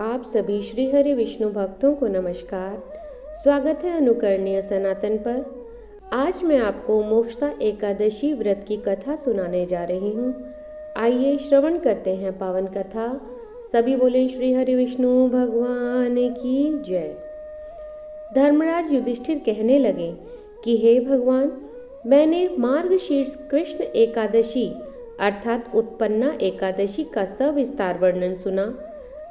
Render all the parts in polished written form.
आप सभी श्री हरि विष्णु भक्तों को नमस्कार। स्वागत है अनुकरणीय सनातन पर। आज मैं आपको मोक्षदा एकादशी व्रत की कथा सुनाने जा रही हूँ। आइए श्रवण करते हैं पावन कथा। सभी बोले श्री हरि विष्णु भगवान की जय। धर्मराज युधिष्ठिर कहने लगे कि हे भगवान, मैंने मार्गशीर्ष कृष्ण एकादशी अर्थात उत्पन्ना एकादशी का सविस्तार वर्णन सुना।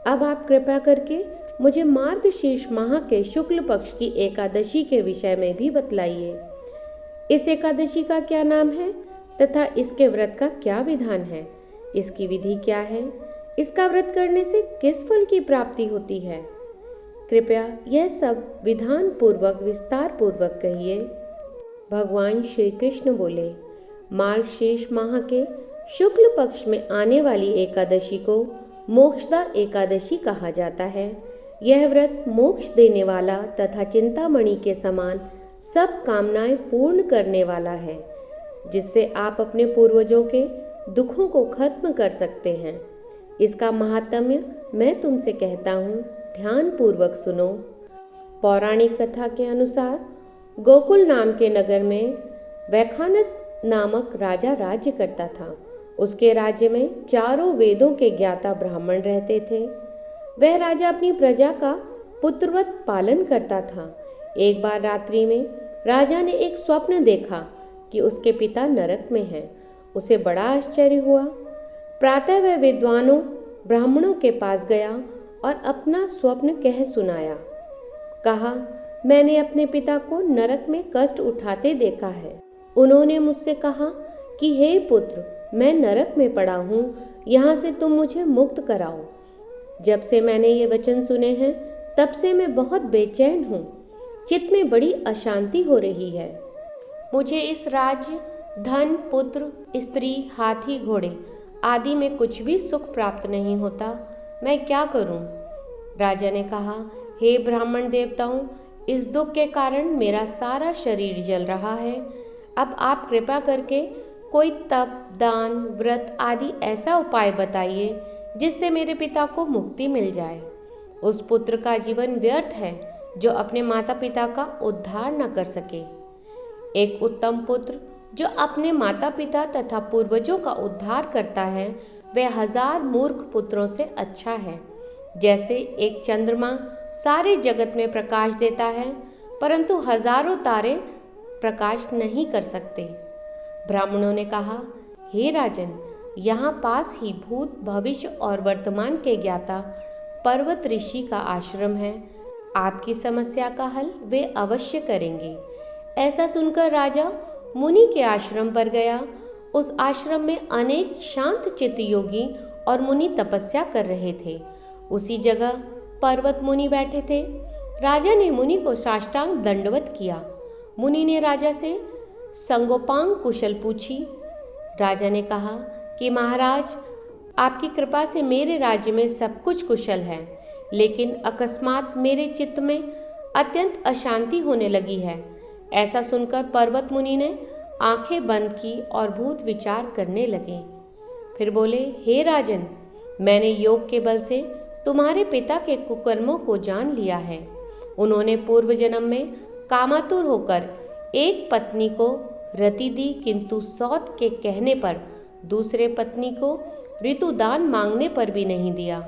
अब आप कृपा करके मुझे मार्गशीर्ष माह के शुक्ल पक्ष की एकादशी के विषय में भी बतलाइए। इस एकादशी का क्या नाम है तथा इसके व्रत का क्या विधान है, इसकी विधि क्या है, इसका व्रत करने से किस फल की प्राप्ति होती है। कृपया यह सब विधान पूर्वक विस्तार पूर्वक कहिए। भगवान श्री कृष्ण बोले, मार्गशीर्ष माह के शुक्ल पक्ष में आने वाली एकादशी को मोक्षदा एकादशी कहा जाता है। यह व्रत मोक्ष देने वाला तथा चिंतामणि के समान सब कामनाएं पूर्ण करने वाला है, जिससे आप अपने पूर्वजों के दुखों को खत्म कर सकते हैं। इसका महात्म्य मैं तुमसे कहता हूँ, ध्यान पूर्वक सुनो। पौराणिक कथा के अनुसार गोकुल नाम के नगर में वैखानस नामक राजा राज्य करता था। उसके राज्य में चारों वेदों के ज्ञाता ब्राह्मण रहते थे। वह राजा अपनी प्रजा का पुत्रवत पालन करता था। एक बार रात्रि में राजा ने एक स्वप्न देखा कि उसके पिता नरक में हैं। उसे बड़ा आश्चर्य हुआ। प्रातः वह विद्वानों ब्राह्मणों के पास गया और अपना स्वप्न कह सुनाया। कहा, मैंने अपने पिता को नरक में कष्ट उठाते देखा है। उन्होंने मुझसे कहा कि हे पुत्र, मैं नरक में पड़ा हूँ, यहाँ से तुम मुझे मुक्त कराओ। जब से मैंने ये वचन सुने हैं तब से मैं बहुत बेचैन हूँ। चित्त में बड़ी अशांति हो रही है। मुझे इस राज्य, धन, पुत्र, स्त्री, हाथी, घोड़े आदि में कुछ भी सुख प्राप्त नहीं होता। मैं क्या करूँ? राजा ने कहा, हे ब्राह्मण देवताओं, इस दुख के कारण मेरा सारा शरीर जल रहा है। अब आप कृपा करके कोई तप, दान, व्रत आदि ऐसा उपाय बताइए जिससे मेरे पिता को मुक्ति मिल जाए। उस पुत्र का जीवन व्यर्थ है जो अपने माता पिता का उद्धार न कर सके। एक उत्तम पुत्र जो अपने माता पिता तथा पूर्वजों का उद्धार करता है, वह 1000 मूर्ख पुत्रों से अच्छा है। जैसे एक चंद्रमा सारे जगत में प्रकाश देता है, परंतु हजारों तारे प्रकाश नहीं कर सकते। ब्राह्मणों ने कहा, हे राजन, यहाँ पास ही भूत, भविष्य और वर्तमान के ज्ञाता पर्वत ऋषि का आश्रम है। आपकी समस्या का हल वे अवश्य करेंगे। ऐसा सुनकर राजा मुनि के आश्रम पर गया। उस आश्रम में अनेक शांत चित्त योगी और मुनि तपस्या कर रहे थे। उसी जगह पर्वत मुनि बैठे थे। राजा ने मुनि को साष्टांग दंडवत किया। मुनि ने राजा से संगोपांग कुशल पूछी। राजा ने कहा कि महाराज, आपकी कृपा से मेरे राज्य में सब कुछ कुशल है, लेकिन अकस्मात मेरे चित्त में अत्यंत अशांति होने लगी है। ऐसा सुनकर पर्वत मुनि ने आंखें बंद की और भूत विचार करने लगे। फिर बोले, हे राजन, मैंने योग के बल से तुम्हारे पिता के कुकर्मों को जान लिया है। उन्होंने पूर्व जन्म में कामातुर होकर एक पत्नी को रति दी, किंतु सौत के कहने पर दूसरे पत्नी को ऋतुदान मांगने पर भी नहीं दिया।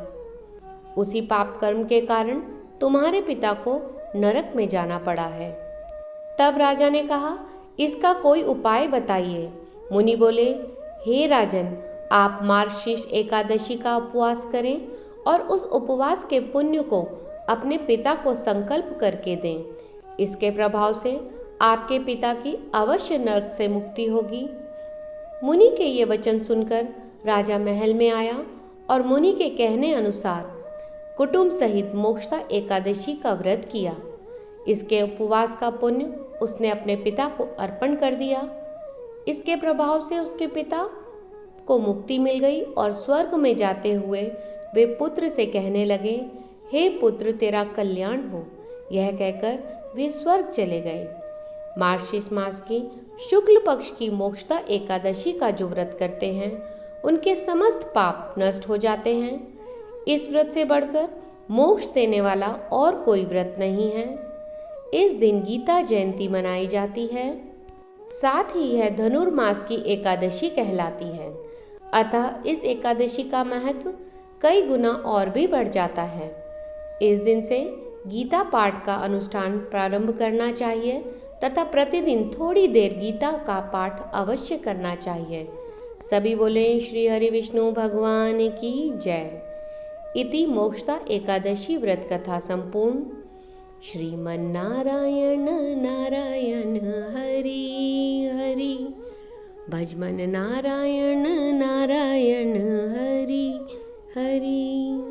उसी पाप कर्म के कारण तुम्हारे पिता को नरक में जाना पड़ा है। तब राजा ने कहा, इसका कोई उपाय बताइए। मुनि बोले, हे राजन, आप मार्गशीर्ष एकादशी का उपवास करें और उस उपवास के पुण्य को अपने पिता को संकल्प करके दें। इसके प्रभाव से आपके पिता की अवश्य नरक से मुक्ति होगी। मुनि के ये वचन सुनकर राजा महल में आया और मुनि के कहने अनुसार कुटुंब सहित मोक्षदा एकादशी का व्रत किया। इसके उपवास का पुण्य उसने अपने पिता को अर्पण कर दिया। इसके प्रभाव से उसके पिता को मुक्ति मिल गई और स्वर्ग में जाते हुए वे पुत्र से कहने लगे, हे पुत्र, तेरा कल्याण हो। यह कहकर वे स्वर्ग चले गए। मार्गशीर्ष मास की शुक्ल पक्ष की मोक्षदा एकादशी का जो व्रत करते हैं, उनके समस्त पाप नष्ट हो जाते हैं। इस व्रत से बढ़कर मोक्ष देने वाला और कोई व्रत नहीं है। इस दिन गीता जयंती मनाई जाती है। साथ ही यह धनुर्मास की एकादशी कहलाती है। अतः इस एकादशी का महत्व कई गुना और भी बढ़ जाता है। इस दिन से गीता पाठ का अनुष्ठान प्रारंभ करना चाहिए तथा प्रतिदिन थोड़ी देर गीता का पाठ अवश्य करना चाहिए। सभी बोले श्री हरि विष्णु भगवान की जय। इति मोक्षदा एकादशी व्रत कथा संपूर्ण। श्रीमन्नारायण नारायण हरि हरि, भजमन नारायण नारायण हरि हरि।